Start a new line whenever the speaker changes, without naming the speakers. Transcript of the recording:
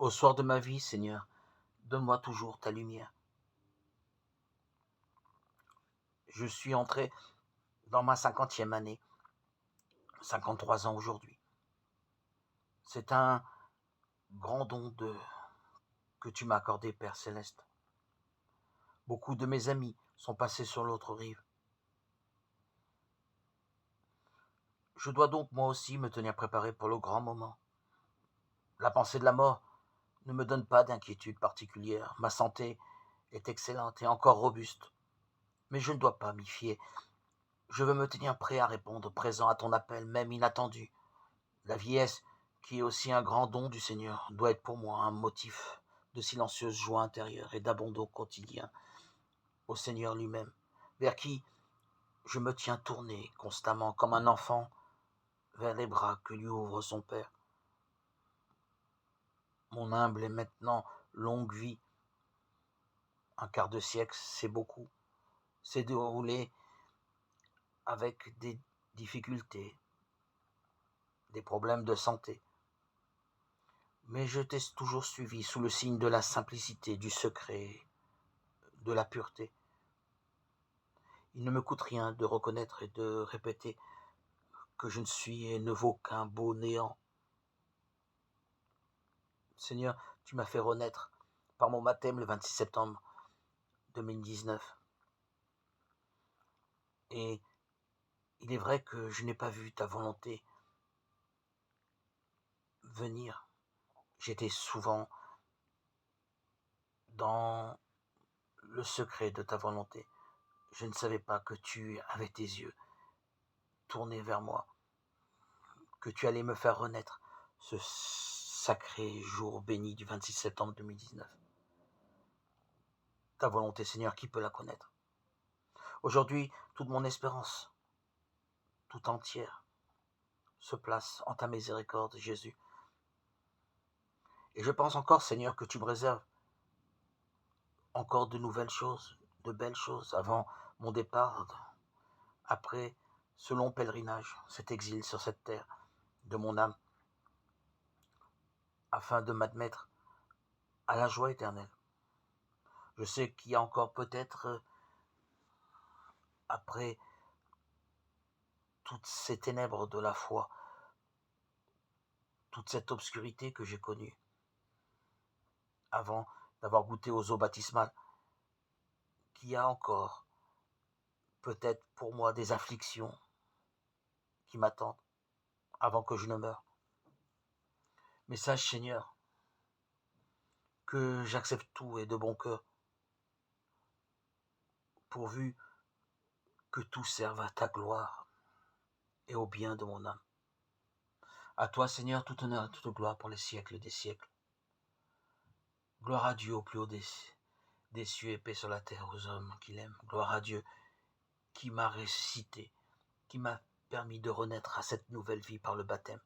Au soir de ma vie, Seigneur, donne-moi toujours ta lumière. Je suis entré dans ma 50e année, 53 ans aujourd'hui. C'est un grand que tu m'as accordé, Père Céleste. Beaucoup de mes amis sont passés sur l'autre rive. Je dois donc moi aussi me tenir préparé pour le grand moment. La pensée de la mort ne me donne pas d'inquiétude particulière. Ma santé est excellente et encore robuste. Mais je ne dois pas m'y fier. Je veux me tenir prêt à répondre présent à ton appel, même inattendu. La vieillesse, qui est aussi un grand don du Seigneur, doit être pour moi un motif de silencieuse joie intérieure et d'abandon quotidien au Seigneur lui-même, vers qui je me tiens tourné constamment comme un enfant vers les bras que lui ouvre son Père. Mon humble et maintenant longue vie, un quart de siècle, c'est beaucoup, s'est déroulé avec des difficultés, des problèmes de santé. Mais je t'ai toujours suivi sous le signe de la simplicité, du secret, de la pureté. Il ne me coûte rien de reconnaître et de répéter que je ne suis et ne vaux qu'un beau néant. Seigneur, tu m'as fait renaître par mon baptême le 26 septembre 2019. Et il est vrai que je n'ai pas vu ta volonté venir. J'étais souvent dans le secret de ta volonté. Je ne savais pas que tu avais tes yeux tournés vers moi, que tu allais me faire renaître ce sacré jour béni du 26 septembre 2019. Ta volonté, Seigneur, qui peut la connaître? Aujourd'hui, toute mon espérance, tout entière, se place en ta miséricorde, Jésus. Et je pense encore, Seigneur, que tu me réserves encore de nouvelles choses, de belles choses, avant mon départ, après ce long pèlerinage, cet exil sur cette terre de mon âme, afin de m'admettre à la joie éternelle. Je sais qu'il y a encore peut-être, après toutes ces ténèbres de la foi, toute cette obscurité que j'ai connue, avant d'avoir goûté aux eaux baptismales, qu'il y a encore peut-être pour moi des afflictions qui m'attendent avant que je ne meure. Mais sache, Seigneur, que j'accepte tout et de bon cœur, pourvu que tout serve à ta gloire et au bien de mon âme. À toi, Seigneur, tout honneur et toute gloire pour les siècles des siècles. Gloire à Dieu au plus haut des cieux et paix sur la terre aux hommes qu'il aime. Gloire à Dieu qui m'a ressuscité, qui m'a permis de renaître à cette nouvelle vie par le baptême.